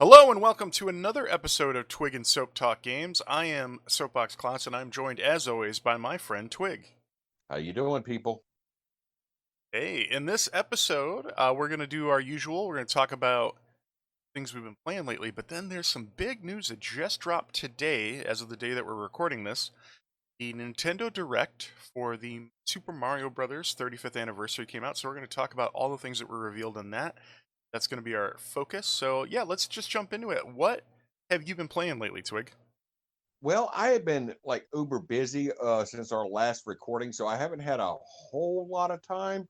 Hello and welcome to another episode of Twig and Soap Talk Games. I am Soapbox Class and I'm joined as always by my friend Twig. How you doing, people? Hey, in this episode, we're going to do our usual. We're going to talk about things we've been playing lately, but then there's some big news that just dropped today, as of the day that we're recording this. The Nintendo Direct for the Super Mario Brothers 35th anniversary came out, so we're going to talk about all the things that were revealed in that. That's going to be our focus. So, yeah, let's just jump into it. What have you been playing lately, Twig? Well, I have been like uber busy since our last recording, so I haven't had a whole lot of time.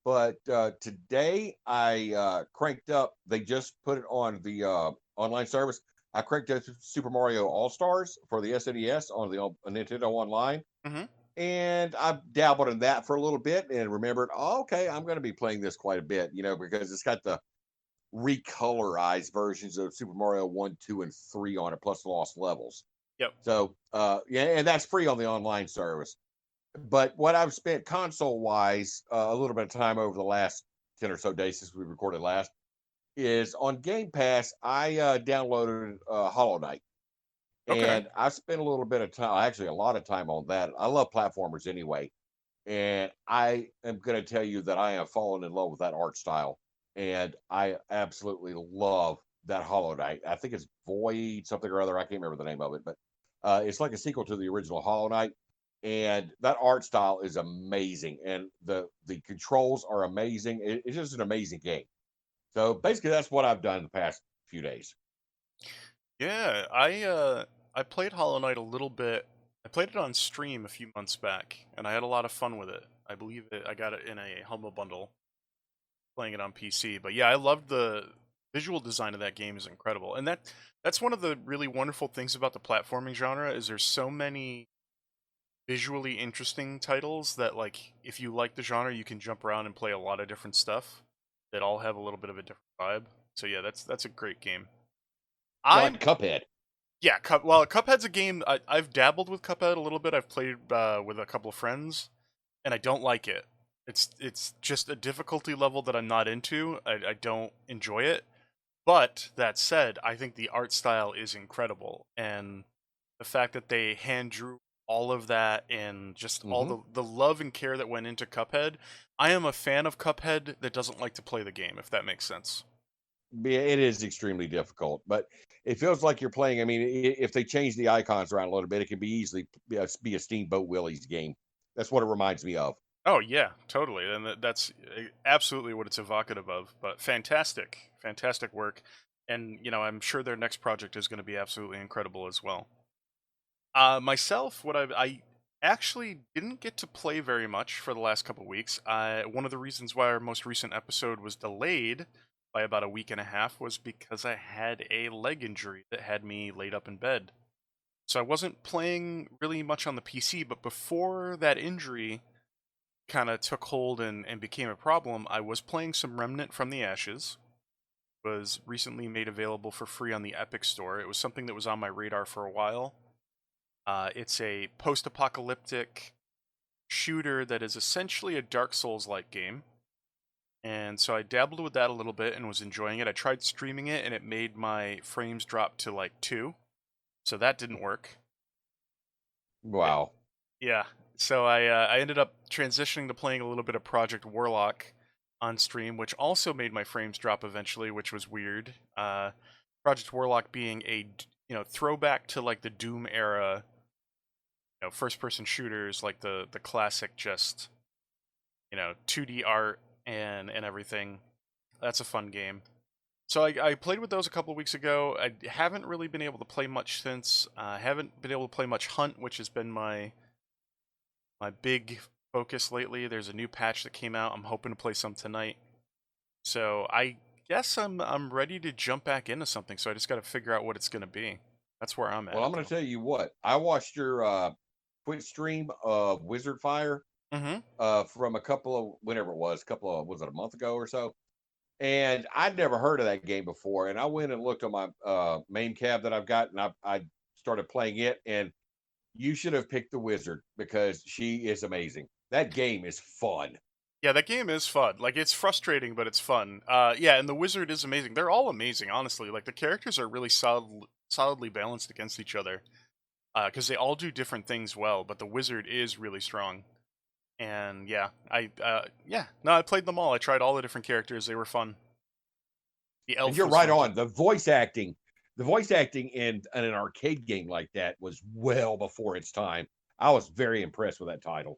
But today I cranked up. They just put it on the online service. I cranked up Super Mario All Stars for the SNES on the Nintendo Online, Mm-hmm. and I dabbled in that for a little bit and remembered, oh, okay, I'm going to be playing this quite a bit, because it's got the recolorized versions of Super Mario 1, 2, and 3 on it, plus the lost levels. Yep. So, yeah, and that's free on the online service. But what I've spent console wise, a little bit of time over the last 10 or so days since we recorded last, is on Game Pass. I downloaded Hollow Knight, Okay. and I spent a little bit of time, actually, a lot of time on that. I love platformers anyway. And I am going to tell you that I have fallen in love with that art style. And I absolutely love that Hollow Knight. I think it's Void something or other. I can't remember the name of it, but it's like a sequel to the original Hollow Knight. And that art style is amazing, and the controls are amazing. It's just an amazing game. So basically, that's what I've done the past few days. Yeah, I played Hollow Knight a little bit. I played it on stream a few months back, and I had a lot of fun with it. I got it in a Humble Bundle, playing it on PC. But yeah, I loved the visual design of that game is incredible, and that's one of the really wonderful things about the platforming genre is there's so many visually interesting titles that like if you like the genre, you can jump around and play a lot of different stuff that all have a little bit of a different vibe. So yeah, that's a great game. Like I'm Cuphead. Yeah, Cuphead's a game I've dabbled with Cuphead a little bit. I've played with a couple of friends, and I don't like it. It's just a difficulty level that I'm not into. I don't enjoy it. But that said, I think the art style is incredible, and the fact that they hand drew all of that and just all Hmm. the love and care that went into Cuphead. I am a fan of Cuphead that doesn't like to play the game, if that makes sense. Yeah, it is extremely difficult, but it feels like you're playing. I mean, if they change the icons around a little bit, it can be easily be a Steamboat Willie's game. That's what it reminds me of. Oh yeah, totally, and that's absolutely what it's evocative of. But fantastic, fantastic work, and I'm sure their next project is going to be absolutely incredible as well. Myself, I actually didn't get to play very much for the last couple weeks. One of the reasons why our most recent episode was delayed by about a week and a half was because I had a leg injury that had me laid up in bed. So I wasn't playing really much on the PC, but before that injury kind of took hold and became a problem, I was playing some Remnant from the Ashes. Was recently made available for free on the Epic Store. It was something that was on my radar for a while. It's a post-apocalyptic shooter that is essentially a Dark Souls-like game. And so I dabbled with that a little bit and was enjoying it. I tried streaming it and it made my frames drop to like 2. So that didn't work. Wow. Yeah. So I ended up transitioning to playing a little bit of Project Warlock on stream, which also made my frames drop eventually, which was weird. Project Warlock being a throwback to like the Doom era, first person shooters, like the classic just 2D art and everything. That's a fun game. So I played with those a couple of weeks ago. I haven't really been able to play much since. I haven't been able to play much Hunt, which has been my big focus lately. There's a new patch that came out. I'm hoping to play some tonight. So I guess I'm ready to jump back into something. So I just got to figure out what it's going to be. That's where I'm Well, I'm at going to though. tell you what. I watched your Twitch stream of Wizard Fire Mm-hmm. from a couple of whenever it was, a couple of was it a month ago or so? And I'd never heard of that game before. And I went and looked on my main cab that I've got, and I started playing it. And you should have picked the Wizard because she is amazing. That game is fun. Yeah, that game is fun. Like, it's frustrating, but it's fun. Yeah, and the wizard is amazing. They're all amazing, honestly. Like, the characters are really solidly balanced against each other because they all do different things well. But the wizard is really strong. And yeah, I played them all. I tried all the different characters. They were fun. The And elf you're was right fun too. on. The voice acting in an arcade game like that was well before its time. I was very impressed with that title.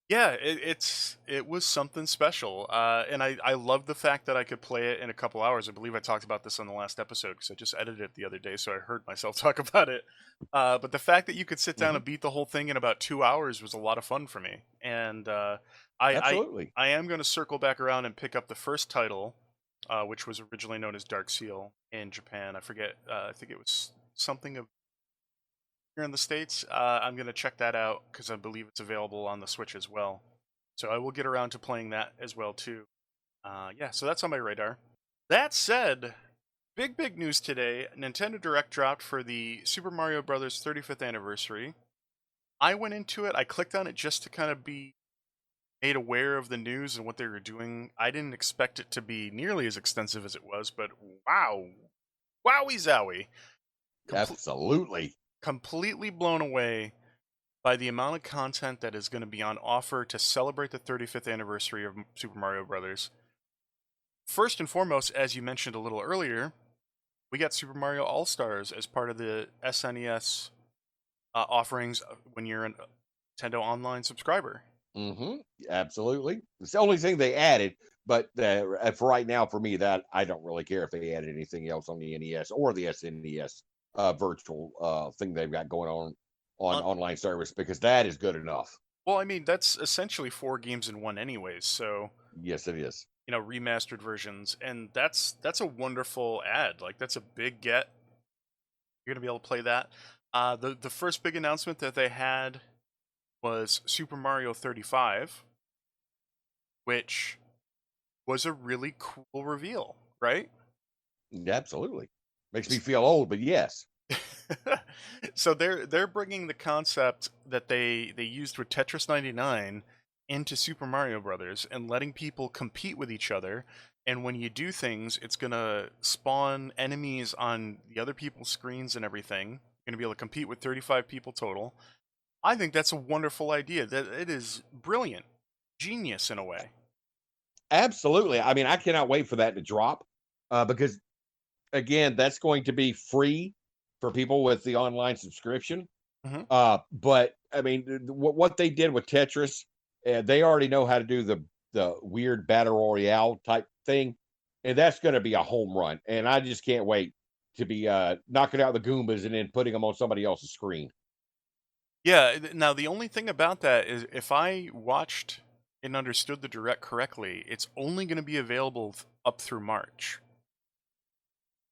Yeah, it was something special, and I love the fact that I could play it in a couple hours. I believe I talked about this on the last episode because I just edited it the other day, so I heard myself talk about it. But the fact that you could sit down Hmm. and beat the whole thing in about 2 hours was a lot of fun for me, and I I, Absolutely. I am going to circle back around and pick up the first title, which was originally known as Dark Seal in Japan. I forget. I think it was something of here in the States. I'm going to check that out because I believe it's available on the Switch as well. So I will get around to playing that as well too. Yeah, so that's on my radar. That said, big news today. Nintendo Direct dropped for the Super Mario Brothers 35th anniversary. I went into it. I clicked on it just to kind of be made aware of the news and what they were doing. I didn't expect it to be nearly as extensive as it was, but wow, wowie zowie, Comple- Absolutely. completely blown away by the amount of content that is going to be on offer to celebrate the 35th anniversary of Super Mario Brothers. First and foremost, as you mentioned a little earlier, we got Super Mario All Stars as part of the SNES offerings when you're a Nintendo Online subscriber. Hmm. Absolutely. It's the only thing they added, but for right now, for me, that I don't really care if they added anything else on the NES or the SNES virtual thing they've got going on Uh, online service because that is good enough. well, I mean, that's essentially 4 games in one, anyways. So Yes, it is. remastered versions, and that's a wonderful add. Like, that's a big get. You're gonna be able to play that. The first big announcement that they had was Super Mario 35, which was a really cool reveal, right? Absolutely. Makes me feel old, but yes. So they're bringing the concept that they used with Tetris 99 into Super Mario Brothers and letting people compete with each other. And when you do things, it's gonna spawn enemies on the other people's screens and everything. You're gonna be able to compete with 35 people total. I think that's a wonderful idea. That it is brilliant, genius in a way. Absolutely. I mean, I cannot wait for that to drop because, again, that's going to be free for people with the online subscription. Hmm. But I mean, what they did with Tetris, they already know how to do the weird battle royale type thing, and that's going to be a home run. And I just can't wait to be knocking out the Goombas and then putting them on somebody else's screen. Yeah. Now the only thing about that is, if I watched and understood the direct correctly, it's only going to be available up through March.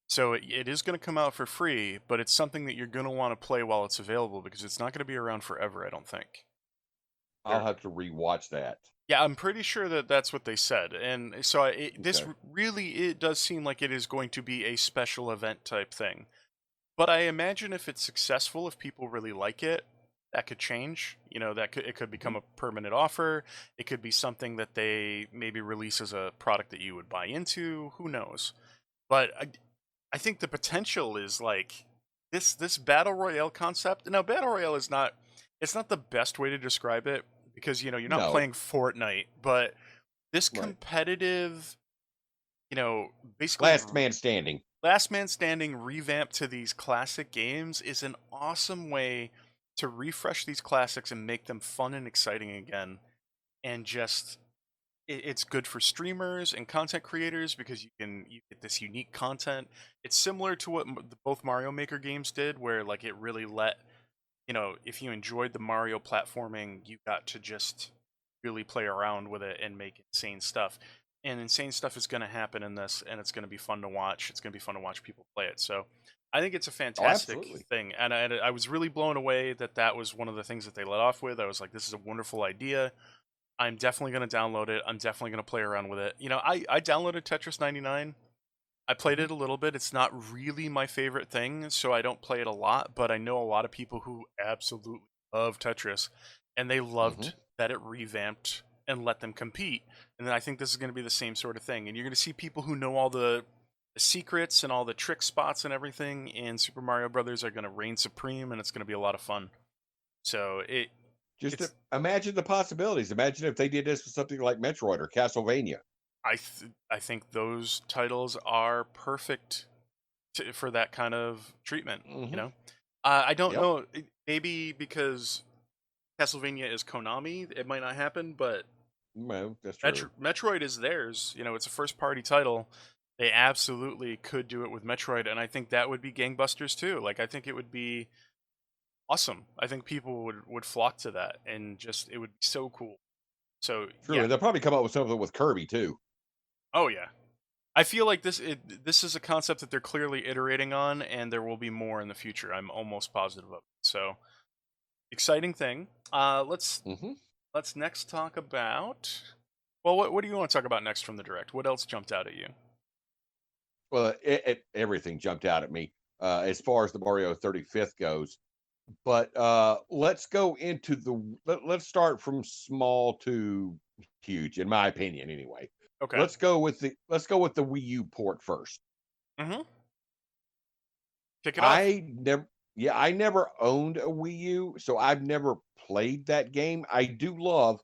So it is going to come out for free, but it's something that you're going to want to play while it's available because it's not going to be around forever. I don't think. I'll They're, have to rewatch that. yeah, I'm pretty sure that that's what they said, and so this Okay. really it does seem like it is going to be a special event type thing. But I imagine if it's successful, if people really like it, that could change. It could Mhm. become a permanent offer. It could be something that they maybe release as a product that you would buy into. Who knows? But I think the potential is like this battle royale concept. Now, battle royale is not it's not the best way to describe it because you're not No, playing Fortnite, but this right. competitive, you know, basically Last man standing. last man standing revamp to these classic games is an awesome way to refresh these classics and make them fun and exciting again. And just it's good for streamers and content creators because you get this unique content. It's similar to what both Mario Maker games did, where like it really let if you enjoyed the Mario platforming, you got to just really play around with it and make insane stuff. And insane stuff is going to happen in this, and it's going to be fun to watch. It's going to be fun to watch people play it. So, I think it's a Oh, fantastic absolutely. thing, and I was really blown away that that was one of the things that they let off with. I was like, this is a wonderful idea. I'm definitely going to download it. I'm definitely going to play around with it. I downloaded Tetris 99. I played Mhm. it a little bit. It's not really my favorite thing, so I don't play it a lot, but I know a lot of people who absolutely love Tetris, and they Mhm. loved that it revamped. and let them compete. And then I think this is going to be the same sort of thing. And you're going to see people who know all the secrets and all the trick spots and everything in Super Mario Brothers are going to reign supreme, and it's going to be a lot of fun. So Just to it's imagine the possibilities. Imagine if they did this with something like Metroid or Castlevania. I think those titles are perfect for that kind of treatment. You Hmm. know, I don't Yep. know. Maybe because Castlevania is Konami, it might not happen. But Well, that's true. Metroid is theirs. You know, it's a first party title. They absolutely could do it with Metroid, and I think that would be gangbusters too. Like, I think it would be awesome. I think people would flock to that, and just it would be so cool. So True. yeah, And they'll probably come up with something with Kirby too. oh yeah. I feel like this is a concept that they're clearly iterating on, and there will be more in the future. I'm almost positive of it. So exciting thing. Hmm. Let's next talk about. Well, what do you want to talk about next from the direct? What else jumped out at you? Well, everything jumped out at me as far as the Mario 35th goes. But let's go into let's start from small to huge, in my opinion, anyway. Okay. Let's go with the Wii U port first. Mm-hmm. Kick it off. I never Yeah, I never owned a Wii U, so I've never played that game. I do love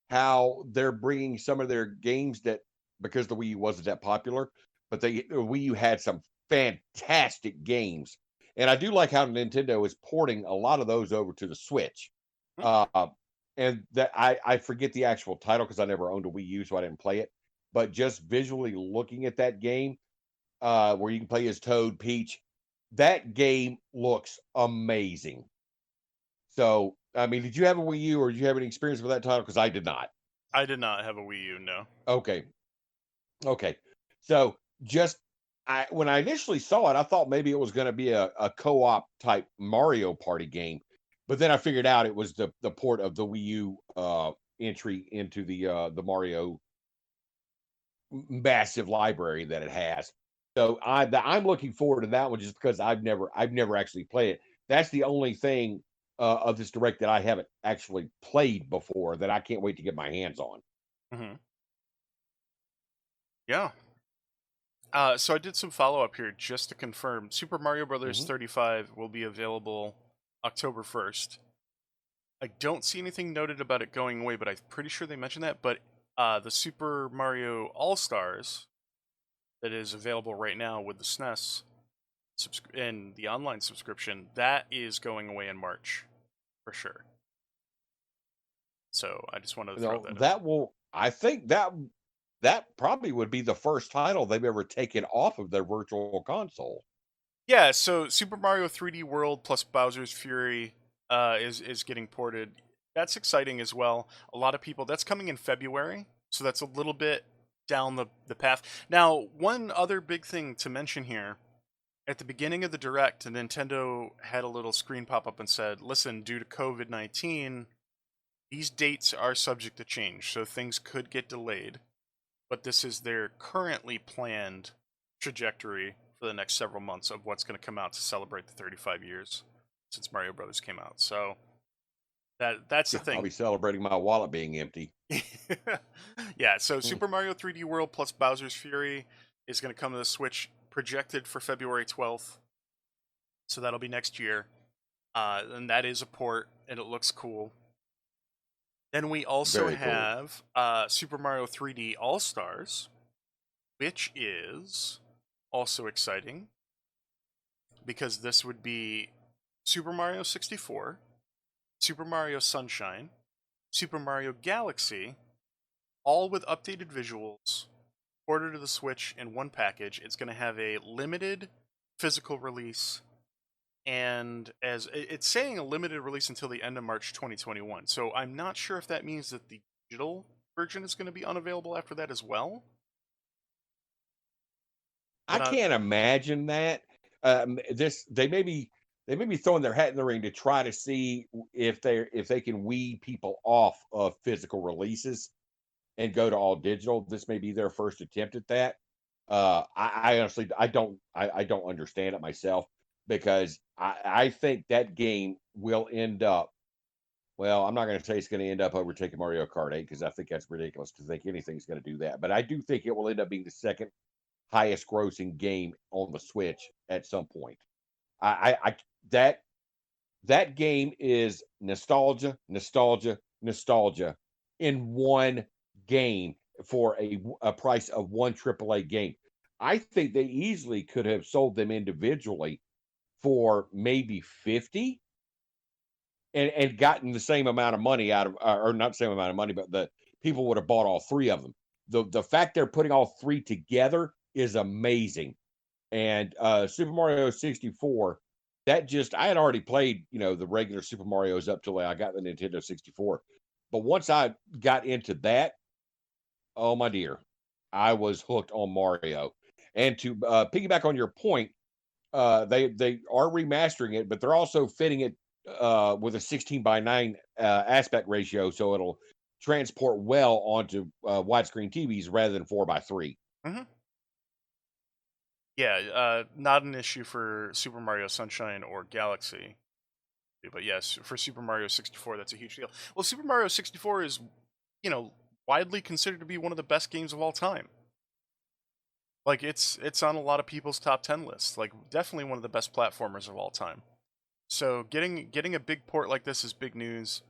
how they're bringing some of their games that, because the Wii U wasn't that popular, but the Wii U had some fantastic games. And I do like how Nintendo is porting a lot of those over to the Switch. Mhm. Uh, and that I forget the actual title because I never owned a Wii U, so I didn't play it. But just visually looking at that game, where you can play as Toad, Peach, that game looks amazing. So, I mean, did you have a Wii U or did you have any experience with that title? Because I did not. I did not have a Wii U. No. Okay. Okay. So just when I initially saw it, I thought maybe it was going to be a co-op type Mario Party game, but then I figured out it was the port of the Wii U entry into the Mario massive library that it has. So I'm looking forward to that one just because I've never actually played it. That's the only thing of this direct that I haven't actually played before that I can't wait to get my hands on. Hmm. Yeah. So I did some follow up here just to confirm. Super Mario Brothers Hmm. 35 will be available October 1st. I don't see anything noted about it going away, but I'm pretty sure they mentioned that. But the Super Mario All Stars that is available right now with the SNES and the online subscription, that is going away in March for sure. So I just wanted to You throw know, that in. that will I think that probably would be the first title they've ever taken off of their virtual console. Yeah, so Super Mario 3D World plus Bowser's Fury is getting ported. That's exciting as well. A lot of people that's coming in February, so that's a little bit down the path. Now, one other big thing to mention here, at the beginning of the direct, Nintendo had a little screen pop up and said, "Listen, due to COVID-19, these dates are subject to change, so things could get delayed, but this is their currently planned trajectory for the next several months of what's going to come out to celebrate the 35 years since Mario Brothers came out." So that's the Yeah, I'll thing. be celebrating my wallet being empty. Yeah, so Mm. Super Mario 3D World plus Bowser's Fury is going to come to the Switch, projected for February 12th. So that'll be next year. And that is a port, and it looks cool. Then we also Very cool. have Super Mario 3D All Stars, which is also exciting because this would be Super Mario 64, Super Mario Sunshine, Super Mario Galaxy, all with updated visuals, ordered to the Switch in one package. It's going to have a limited physical release, and as it's saying, a limited release until the end of March 2021. So I'm not sure if that means that the digital version is going to be unavailable after that as well. I But can't imagine that. This they may be throwing their hat in the ring to try to see if they can weed people off of physical releases and go to all digital. This may be their first attempt at that. I honestly I don't understand it myself because I think that game will end up Well, I'm not going to say it's going to end up overtaking Mario Kart 8 because I think that's ridiculous to think anything's going to do that. But I do think it will end up being the second highest grossing game on the Switch at some point. I that that game is nostalgia, nostalgia, nostalgia in one game for a price of one AAA game. I think they easily could have sold them individually for maybe 50 and gotten the same amount of money out of, or not the same amount of money, but the people would have bought all three of them. The fact they're putting all three together is amazing. And Super Mario 64, that just I had already played, the regular Super Mario's up till I got the Nintendo 64. But once I got into that, oh my dear, I was hooked on Mario. And to piggyback on your point, they are remastering it, but they're also fitting it with a 16:9 aspect ratio, so it'll transport well onto widescreen TVs rather than 4:3. Hmm. Yeah, not an issue for Super Mario Sunshine or Galaxy, but yes, for Super Mario 64, that's a huge deal. Well, Super Mario 64 is, you know, widely considered to be one of the best games of all time. Like it's on a lot of people's top 10 lists. Like definitely one of the best platformers of all time. So getting a big port like this is big news.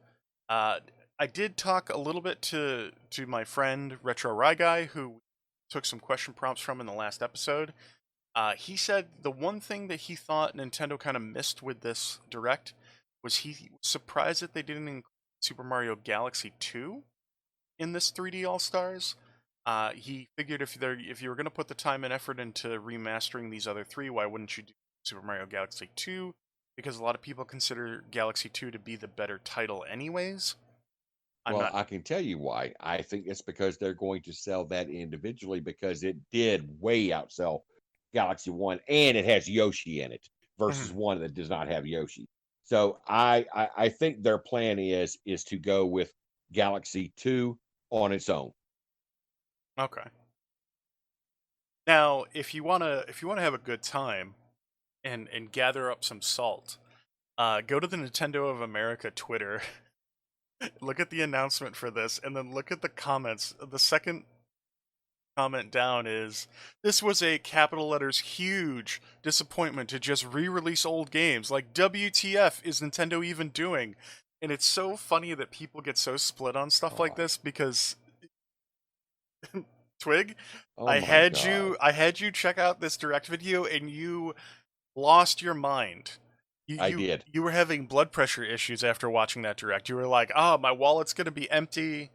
Uh, I did talk a little bit to my friend Retro Rye Guy, who took some question prompts from in the last episode. He said the one thing that he thought Nintendo kind of missed with this direct was he was surprised that they didn't include Super Mario Galaxy 2 in this 3D All Stars. He figured if you were going to put the time and effort into remastering these other three, why wouldn't you do Super Mario Galaxy 2? Because a lot of people consider Galaxy 2 to be the better title, anyways. I'm Well, not. I can tell you why. I think it's because they're going to sell that individually because it did way outsell Galaxy One, and it has Yoshi in it versus Mhm. one that does not have Yoshi. So I think their plan is to go with Galaxy Two on its own. Okay. Now, if you wanna have a good time and gather up some salt, go to the Nintendo of America Twitter. Look at the announcement for this, and then look at the comments. The second comment down is, "This was a capital letters huge disappointment to just re-release old games. Like WTF is Nintendo even doing?" And it's so funny that people get so split on stuff like Oh, this because Twig, oh I my had God. you I had you check out this direct video and you lost your mind. You I you did. you were having blood pressure issues after watching that direct. You were like, "Ah, my wallet's going to be empty."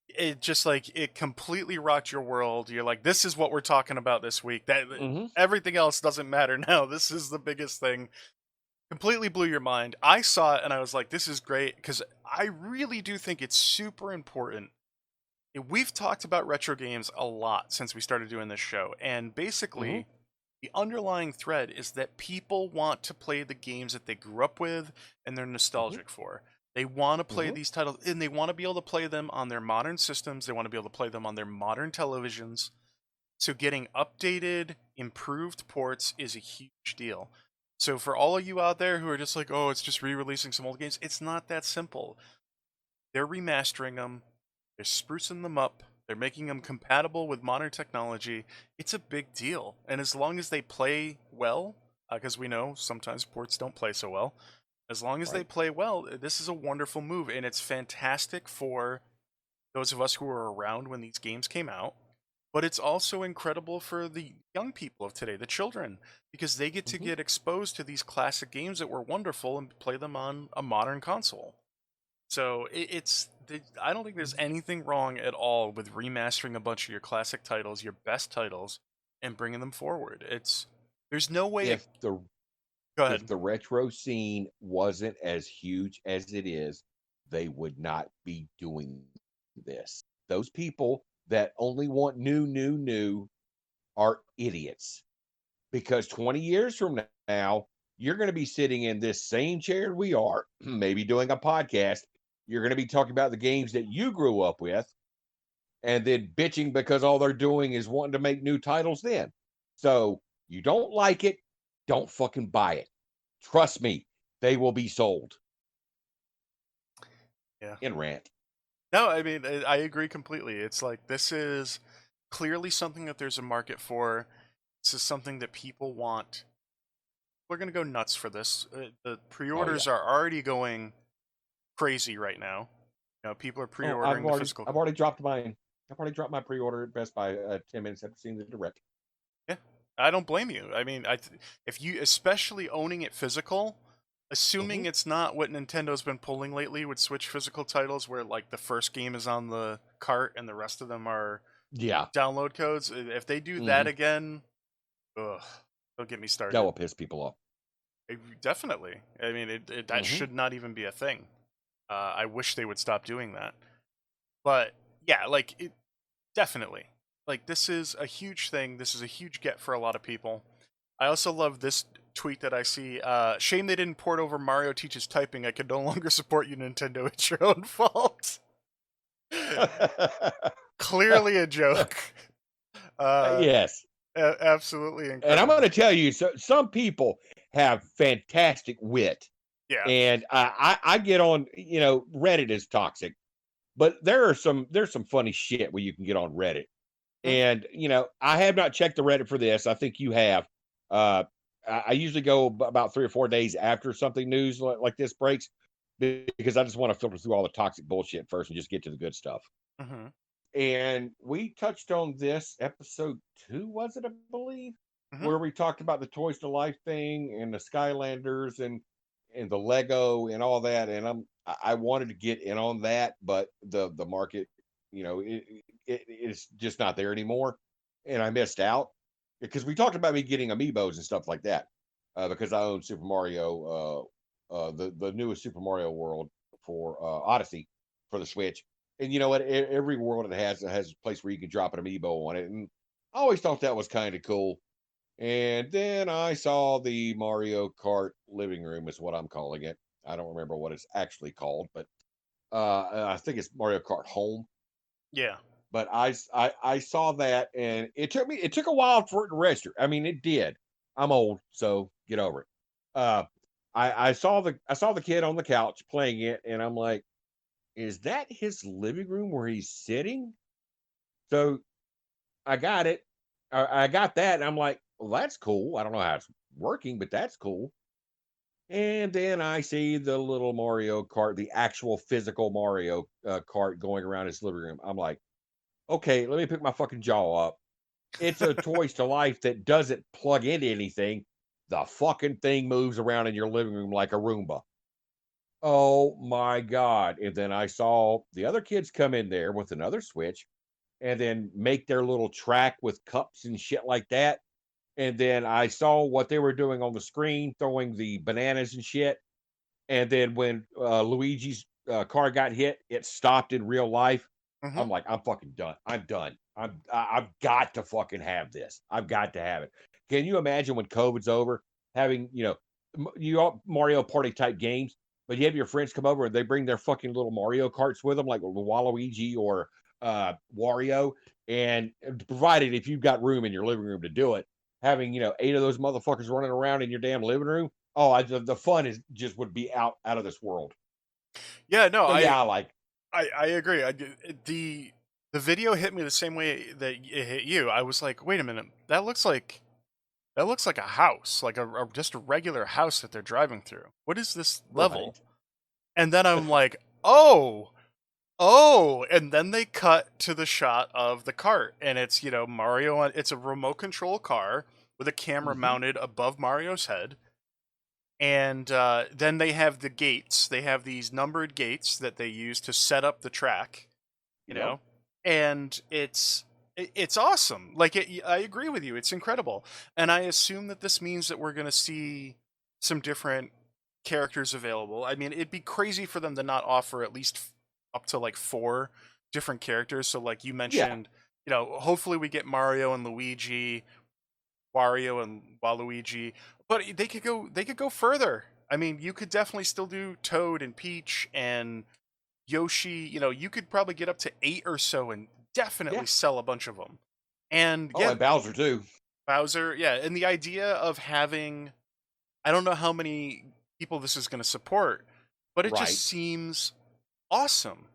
It just like it completely rocked your world. You're like, "This is what we're talking about this week. That Hmm. everything else doesn't matter now. This is the biggest thing." Completely blew your mind. I saw it and I was like, "This is great," because I really do think it's super important. We've talked about retro games a lot since we started doing this show, and Hmm. basically the underlying thread is that people want to play the games that they grew up with and they're Hmm. nostalgic for. They want to play Hmm. these titles and they want to be able to play them on their modern systems. They want to be able to play them on their modern televisions. So getting updated, improved ports is a huge deal. So for all of you out there who are just like, "Oh, it's just re-releasing some old games," it's not that simple. They're remastering them, they're sprucing them up, they're making them compatible with modern technology. It's a big deal. And as long as they play well, because we know sometimes ports don't play so well, as long as they Right. play well, this is a wonderful move. And it's fantastic for those of us who were around when these games came out. But it's also incredible for the young people of today, the children, because they get to Hmm. get exposed to these classic games that were wonderful and play them on a modern console. So I don't think there's anything wrong at all with remastering a bunch of your classic titles, your best titles, and bringing them forward. There's no way. If the Go if ahead. the retro scene wasn't as huge as it is, they would not be doing this. Those people that only want new, new, new are idiots because 20 years from now, you're going to be sitting in this same chair we are, maybe doing a podcast. You're going to be talking about the games that you grew up with and then bitching because all they're doing is wanting to make new titles then. So you don't like it, don't fucking buy it. Trust me, they will be sold. Yeah. and rant. No, I mean, I agree completely. It's like this is clearly something that there's a market for. This is something that people want. We're gonna go nuts for this. The Oh yeah. pre-orders are already going crazy right now. You know, people are Oh, pre-ordering the physical. I've already dropped mine. I've already dropped my pre-order at Best Buy 10 minutes after seeing the direct. Yeah, I don't blame you. I mean, if you, especially owning it physical, Hmm. assuming it's not what Nintendo's been pulling lately with Switch physical titles, where like the first game is on the cart and the rest of them are Yeah. download codes. If they do that Hmm. again, ugh, don't get me That started. will piss people off. Definitely. I mean, that Hmm. should not even be a thing. I wish they would stop doing that. But yeah, like it definitely. Like this is a huge thing. This is a huge get for a lot of people. I also love this tweet that I see. Shame they didn't port over Mario Teaches Typing. I could no longer support you, Nintendo. It's your own fault. Clearly a joke. Uh, Yes. Absolutely And I'm going incredible. to tell you, so some people have fantastic wit, Yeah. and I get on. Reddit is toxic, but there's some funny shit where you can get on Reddit. Mhm. And I have not checked the Reddit for this. I think you have. Uh, I usually go about 3 or 4 days after something news like this breaks because I just want to filter through all the toxic bullshit first and just get to the good stuff. Mhm. And we touched on this episode 2, was it? I believe, Mhm. where we talked about the Toys to Life thing and the Skylanders and the Lego and all that. And I wanted to get in on that, but the market, it's just not there anymore, and I missed out because we talked about me getting amiibos and stuff like that because I own Super Mario, the newest Super Mario World for Odyssey for the Switch. And you know what? Every world it has a place where you can drop an amiibo on it, and I always thought that was kind of cool. And then I saw the Mario Kart living room, is what I'm calling it. I don't remember what it's actually called, but I think it's Mario Kart Home. Yeah. But I saw that, and it took a while for it to register. I mean, it did. I'm old, so get over it. Uh, I saw the kid on the couch playing it, and I'm like, is that his living room where he's sitting? So I got it. I got that, and I'm like, well, that's cool. I don't know how it's working, but that's cool. And then I see the little Mario Kart, the actual physical Mario Kart going around his living room. I'm like, okay, let me pick my fucking jaw up. It's a Toys to Life that doesn't plug into anything. The fucking thing moves around in your living room like a Roomba. Oh my God. And then I saw the other kids come in there with another Switch and then make their little track with cups and shit like that. And then I saw what they were doing on the screen, throwing the bananas and shit. And then when Luigi's car got hit, it stopped in real life. Mhm. I'm like, I'm fucking done. I'm done. I've got to fucking have this. I've got to have it. Can you imagine when COVID's over, having you all Mario Party type games, but you have your friends come over and they bring their fucking little Mario carts with them, like Waluigi or Wario, and provided if you've got room in your living room to do it, having 8 of those motherfuckers running around in your damn living room. Oh, the fun is just would be out of this world. Yeah. No, So yeah, I like. I agree. The video hit me the same way that it hit you. I was like, wait a minute, that looks like a house, like just a regular house that they're driving through. What is this level? Right. And then I'm like, oh, oh, and then they cut to the shot of the cart, and it's Mario on. It's a remote control car with a camera Hmm. mounted above Mario's head, and then they have the gates. They have these numbered gates that they use to set up the track, you Yep. know, and it's awesome. Like I agree with you. It's incredible, and I assume that this means that we're going to see some different characters available. I mean, it'd be crazy for them to not offer at least up to like 4 different characters. So, like you Yeah. mentioned, hopefully we get Mario and Luigi, Wario and Waluigi, but they could go further. I mean, you could definitely still do Toad and Peach and Yoshi. You could probably get up to 8 or so and Yeah. definitely sell a bunch of them. And Oh, yeah, and Bowser too. Bowser, yeah, and the idea of having, I don't know how many people this is going to support, but it just Right. seems awesome.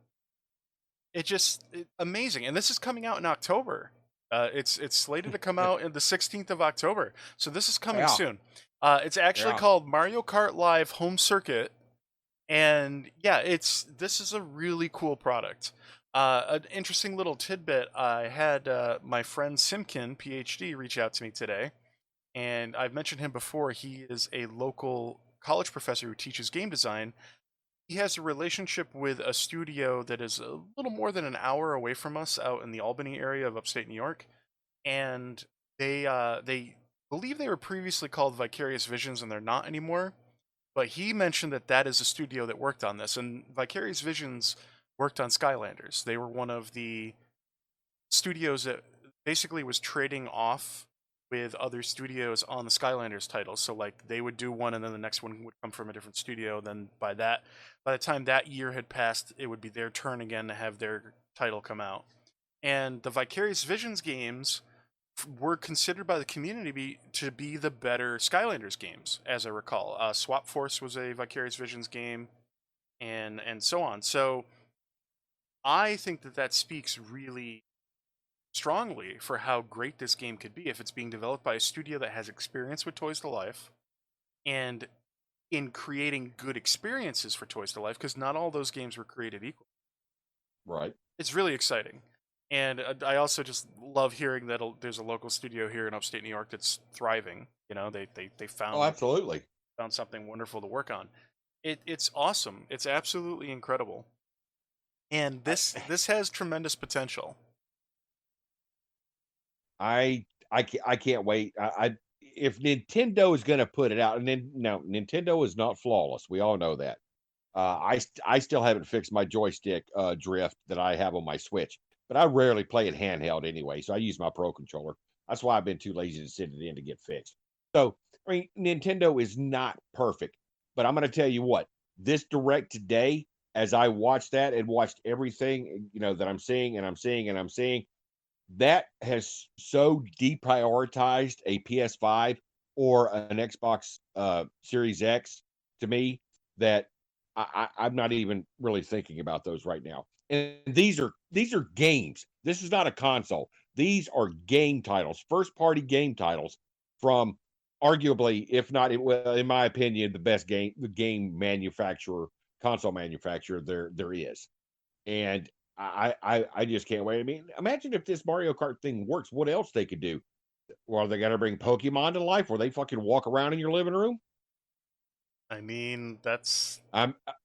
Amazing. And this is coming out in October. It's slated to come out in the 16th of October. So this is coming Yeah, soon. It's actually yeah. called Mario Kart Live Home Circuit, and yeah, this is a really cool product. An interesting little tidbit: I had my friend Simkin, PhD, reach out to me today, and I've mentioned him before. He is a local college professor who teaches game design. He has a relationship with a studio that is a little more than an hour away from us, out in the Albany area of upstate New York, and they believe they were previously called Vicarious Visions, and they're not anymore. But he mentioned that that is a studio that worked on this, and Vicarious Visions worked on Skylanders. They were one of the studios that basically was trading off with other studios on the Skylanders titles. So like they would do one and then the next one would come from a different studio. Then by the time that year had passed, it would be their turn again to have their title come out. And the Vicarious Visions games were considered by the community to be the better Skylanders games, as I recall. Swap Force was a Vicarious Visions game, and so on. So I think that that speaks really strongly for how great this game could be if it's being developed by a studio that has experience with Toys to Life and in creating good experiences for Toys to Life, because not all those games were created equal. Right. It's really exciting. And I also just love hearing that there's a local studio here in upstate New York that's thriving. You know, they Oh, absolutely. found something wonderful to work on. It's awesome. It's absolutely incredible. And I, this has tremendous potential. I can't wait. If Nintendo is going to put it out, and then no, Nintendo is not flawless. We all know that. I still haven't fixed my joystick drift that I have on my Switch, but I rarely play it handheld anyway, so I use my Pro controller. That's why I've been too lazy to send it in to get fixed. So, I mean, Nintendo is not perfect, but I'm going to tell you what, this direct today, as I watched that and watched everything, that I'm seeing and I'm seeing and I'm seeing, that has so deprioritized a PS5 or an Xbox Series X to me that I'm not even really thinking about those right now. And these are games. This is not a console. These are game titles, first party game titles from arguably, if not, well, in my opinion, the game manufacturer, console manufacturer there is. And I just can't wait. I mean, imagine if this Mario Kart thing works, what else they could do? Well, they gotta bring Pokemon to life where they fucking walk around in your living room? I mean, that's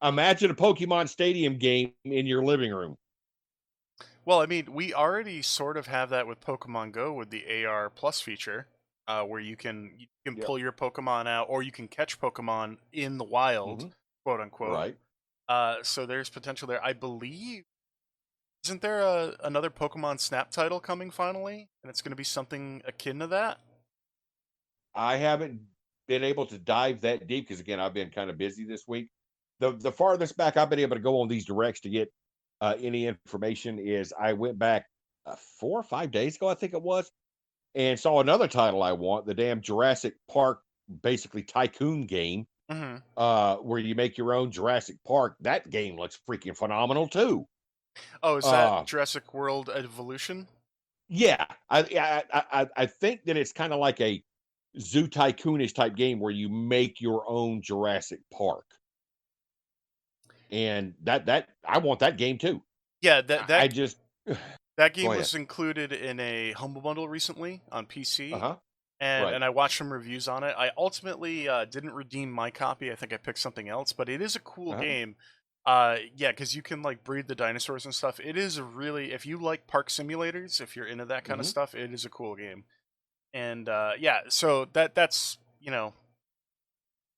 Imagine a Pokemon Stadium game in your living room. well, I mean, we already sort of have that with Pokemon Go with the AR Plus feature, where you can Yep. pull your Pokemon out, or you can catch Pokemon in the wild, Mhm. quote unquote. Right. So there's potential there. I believe isn't there another Pokemon Snap title coming finally, and it's going to be something akin to that? I haven't been able to dive that deep because again, I've been kind of busy this week. The farthest back I've been able to go on these directs to get any information is I went back 4 or 5 days ago, I think it was, and saw another title I want, the damn Jurassic Park, basically tycoon game, Hmm. where you make your own Jurassic Park. That game looks freaking phenomenal too. Oh, is that Uh, Jurassic World Evolution? yeah, I think that it's kind of like a Zoo Tycoonish type game where you make your own Jurassic Park, and that I want that game too. Yeah, I just that go game ahead. was included in a Humble Bundle recently on PC, Uh-huh. and Right. and I watched some reviews on it. I ultimately didn't redeem my copy. I think I picked something else, but it is a cool Uh-huh. game. Yeah, because you can like breed the dinosaurs and stuff. It is a really, if you like park simulators, if you're into that kind of Mhm. stuff, it is a cool game. And yeah, so that's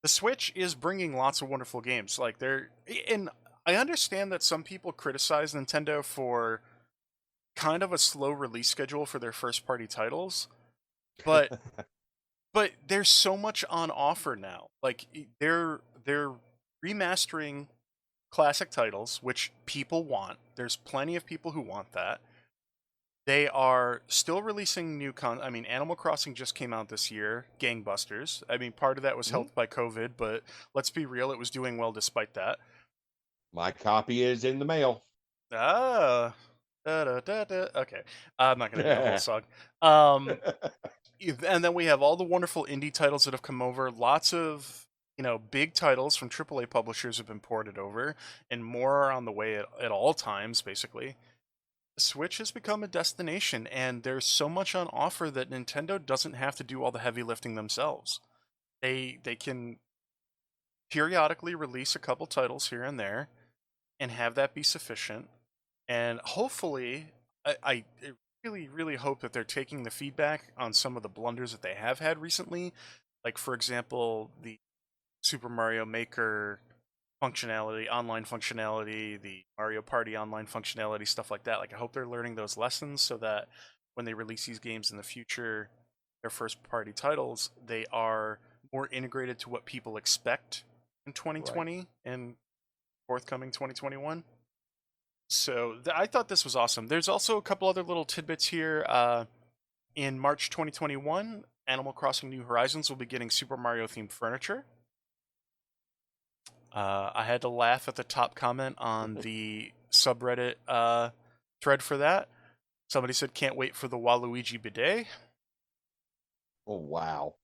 the Switch is bringing lots of wonderful games. Like and I understand that some people criticize Nintendo for kind of a slow release schedule for their first party titles, but there's so much on offer now. Like they're remastering classic titles, which people want. There's plenty of people who want that. They are still releasing new I mean, Animal Crossing just came out this year, gangbusters. I mean, part of that was Mhm. helped by COVID, but let's be real, it was doing well despite that. My copy is in the mail. Ah. Da, da, da, da. Okay. I'm not going to do the whole song. Um, and then we have all the wonderful indie titles that have come over. Lots of, big titles from AAA publishers have been ported over, and more are on the way at all times, basically. The Switch has become a destination, and there's so much on offer that Nintendo doesn't have to do all the heavy lifting themselves. They can periodically release a couple titles here and there and have that be sufficient. And hopefully, I really, really hope that they're taking the feedback on some of the blunders that they have had recently. Like, for example, the Super Mario Maker functionality, online functionality, the Mario Party online functionality, stuff like that. Like, I hope they're learning those lessons so that when they release these games in the future, their first party titles, they are more integrated to what people expect in Right. 2020 and forthcoming 2021. So I thought this was awesome. There's also a couple other little tidbits here. In March 2021, Animal Crossing New Horizons will be getting Super Mario themed furniture. I had to laugh at the top comment on the subreddit thread for that. Somebody said, "Can't wait for the Waluigi bidet." Oh, wow.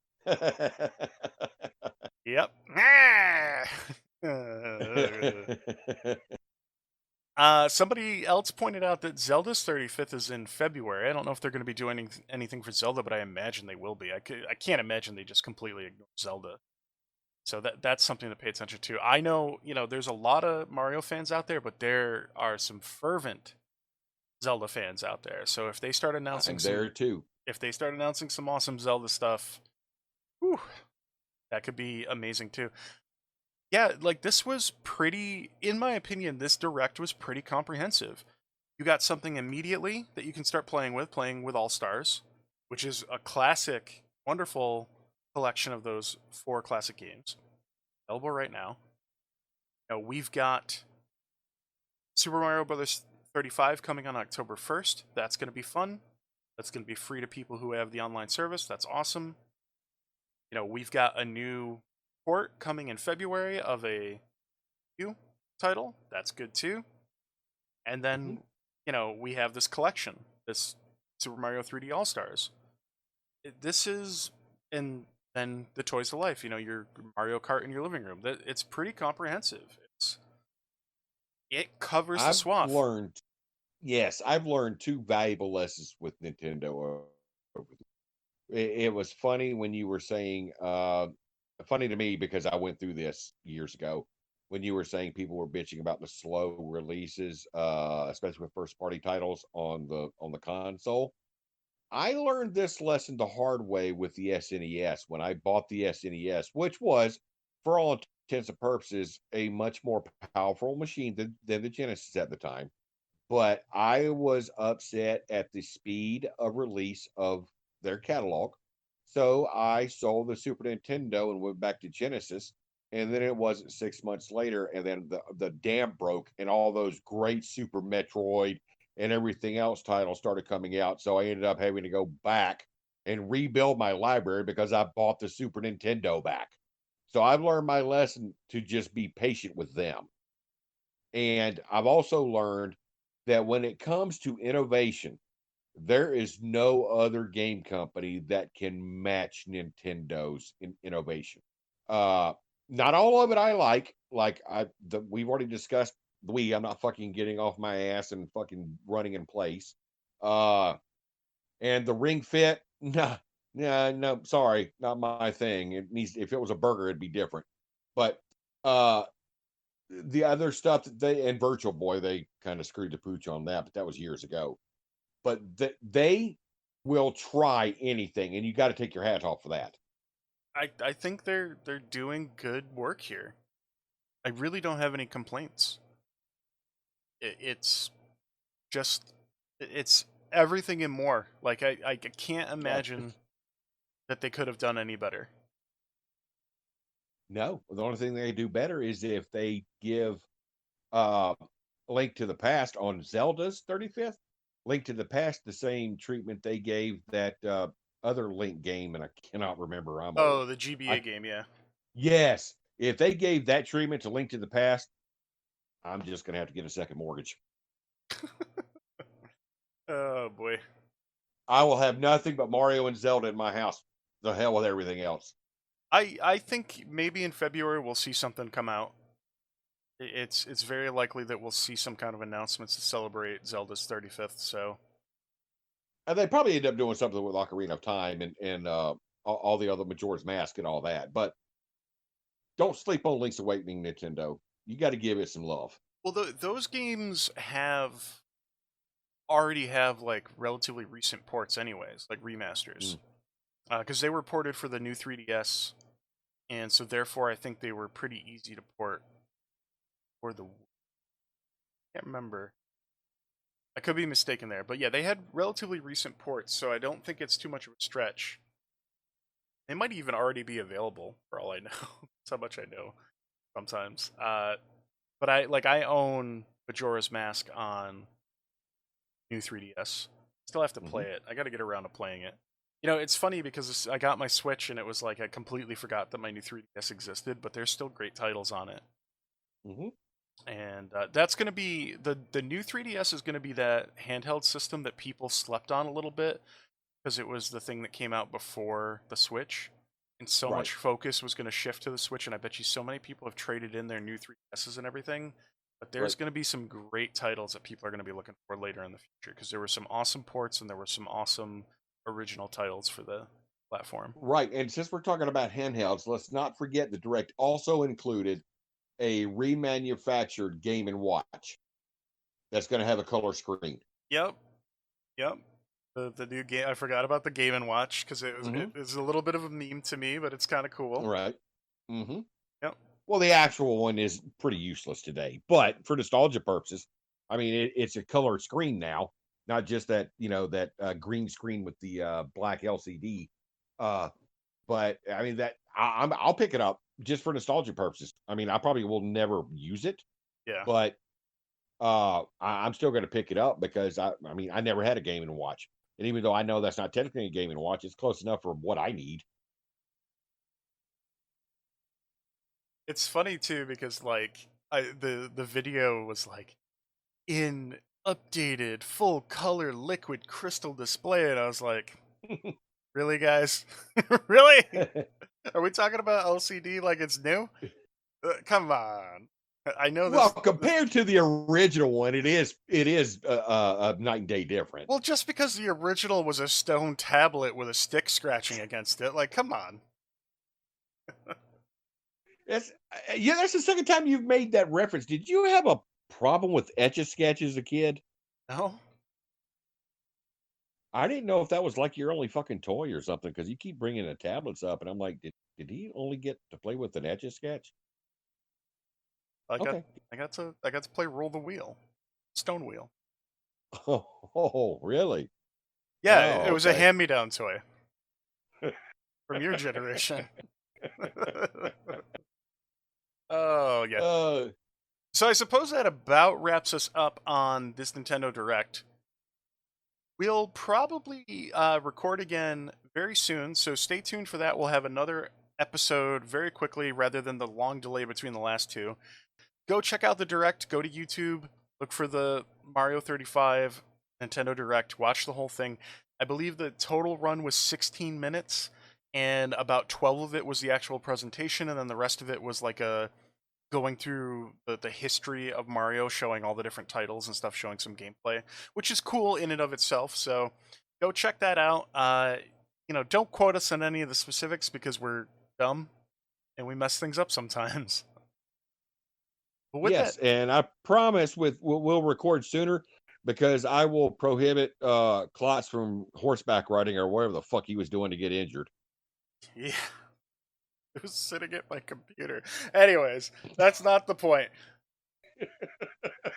Yep. Somebody else pointed out that Zelda's 35th is in February. I don't know if they're going to be doing anything for Zelda, but I imagine they will be. I can't imagine they just completely ignore Zelda. So that's something to pay attention to. I know, there's a lot of Mario fans out there, but there are some fervent Zelda fans out there. So I'm there too. if they start announcing some awesome Zelda stuff, whew, that could be amazing too. Yeah, like this was pretty, in my opinion, this direct was pretty comprehensive. You got something immediately that you can start playing with All Stars, which is a classic, wonderful collection of those four classic games available right now. We've got Super Mario Brothers 35 coming on October 1st. That's going to be fun. That's going to be free to people who have the online service. That's awesome. We've got a new port coming in February of a new title. That's good too. And Mhm. then, we have this collection, this Super Mario 3D All Stars. This is, and then the Toys to Life, your Mario Kart in your living room. It's pretty comprehensive. It covers the I've swath. learned, yes, I've learned two valuable lessons with Nintendo. It was funny when you were saying, funny to me because I went through this years ago when you were saying people were bitching about the slow releases, especially with first party titles on the console. I learned this lesson the hard way with the SNES when I bought the SNES, which was, for all intents and purposes, a much more powerful machine than the Genesis at the time. But I was upset at the speed of release of their catalog. So I sold the Super Nintendo and went back to Genesis. And then it wasn't 6 months later, and then the dam broke, and all those great Super Metroid and everything else titles started coming out. So I ended up having to go back and rebuild my library because I bought the Super Nintendo back. So I've learned my lesson to just be patient with them. And I've also learned that when it comes to innovation, there is no other game company that can match Nintendo's innovation. Uh, Not all of it I like. We've already discussed the Wii. I'm not fucking getting off my ass and fucking running in place. Uh, and the Ring Fit, nah, nah, no, sorry, not my thing. It needs, if it was a burger, it'd be different. But uh the other stuff that they, and Virtual Boy, they kind of screwed the pooch on that, but that was years ago. But they will try anything, and you got to take your hat off for that. I think they're doing good work here. I really don't have any complaints. It's just it's everything and more. Like I can't Uh, imagine that they could have done any better. no, the only thing they do better is if they give uh Link to the Past on Zelda's 35th, Link to the Past the same treatment they gave that other Link game, and I cannot remember. I'm old. Oh, the GBA I game, yeah. Yes, if they gave that treatment to Link to the Past, I'm just gonna have to get a second mortgage. Oh boy. I will have nothing but Mario and Zelda in my house. The hell with everything else. I think maybe in February we'll see something come out. It's very likely that we'll see some kind of announcements to celebrate Zelda's 35th. So And they probably end up doing something with Ocarina of Time and all the other Majora's Mask and all that. But don't sleep on Link's Awakening, Nintendo. You got to give it some love. well, those games already have like relatively recent ports, anyways, like remasters, Mm. because they were ported for the new 3DS, and so therefore I think they were pretty easy to port for the. Can't remember. I could be mistaken there, but yeah, they had relatively recent ports, so I don't think it's too much of a stretch. They might even already be available for all I know. That's how much I know sometimes. But I own Majora's Mask on new 3DS. Still have to Hmm. play it. I got to get around to playing it. You know, it's funny because I got my Switch and it was like I completely forgot that my new 3DS existed, but there's still great titles on it. Hmm. And that's going to be the new 3DS is going to be that handheld system that people slept on a little bit because it was the thing that came out before the Switch, and so Right. much focus was going to shift to the Switch. And I bet you so many people have traded in their new 3DSs and everything. But there's Right. going to be some great titles that people are going to be looking for later in the future because there were some awesome ports and there were some awesome original titles for the platform. Right. And since we're talking about handhelds, let's not forget the Direct also included a remanufactured Game and Watch that's going to have a color screen. Yep, yep. The new game. I forgot about the Game and Watch because Hmm. it was a little bit of a meme to me, but it's kind of cool. Right. Hmm. Yep. Well, the actual one is pretty useless today, but for nostalgia purposes, I mean, it's a color screen now, not just that that green screen with the black LCD. Uh, but I mean I'll pick it up just for nostalgia purposes. I mean, I probably will never use it, Yeah. but I'm still going to pick it up because I mean, I never had a Game and Watch, and even though I know that's not technically a Game and Watch, it's close enough for what I need. It's funny too because like the video was like in updated full color liquid crystal display, and I was like, really, guys? Really? Are we talking about LCD like it's new? Come on. I know Well, this. compared to the original one, it is a night and day different. Well, just because the original was a stone tablet with a stick scratching against it, like, come on. It's yeah, that's the second time you've made that reference. Did you have a problem with Etch a Sketch as a kid? No? I didn't know if that was like your only fucking toy or something because you keep bringing the tablets up, and I'm like, did he only get to play with an Etch a Sketch? I got Okay. I got to play Roll the Wheel. Stone Wheel. Oh, really? Yeah, it Oh, was a okay. hand-me-down toy from your generation. Oh, yeah. uh, So I suppose that about wraps us up on this Nintendo Direct. We'll probably record again very soon, so stay tuned for that. We'll have another episode very quickly rather than the long delay between the last two. Go check out the Direct, go to YouTube, look for the Mario 35 Nintendo Direct, watch the whole thing. I believe the total run was 16 minutes, and about 12 of it was the actual presentation, and then the rest of it was like a going through the history of Mario, showing all the different titles and stuff, showing some gameplay, which is cool in and of itself. So go check that out. Don't quote us on any of the specifics because we're dumb and we mess things up sometimes. But with that, yes, and I promise we'll record sooner because I will prohibit Klotz from horseback riding or whatever the fuck he was doing to get injured. yeah, it was sitting at my computer. Anyways, that's not the point.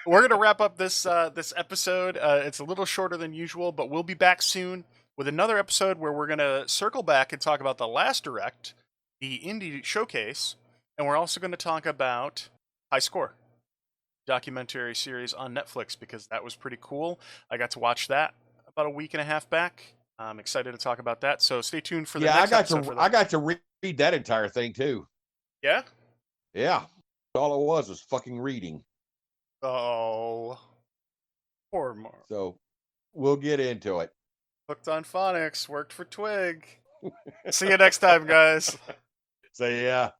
We're gonna wrap up this episode. It's a little shorter than usual, but we'll be back soon with another episode where we're gonna circle back and talk about the last direct, the indie showcase, and we're also gonna talk about High Score documentary series on Netflix because that was pretty cool. I got to watch that about a week and a half back. I'm excited to talk about that. So stay tuned for the Yeah, I next got episode to for I that. got to read that entire thing too. Yeah. Yeah, all it was fucking reading. Oh, poor Mark. So we'll get into it. Hooked on phonics, worked for Twig. See you next time, guys. So yeah.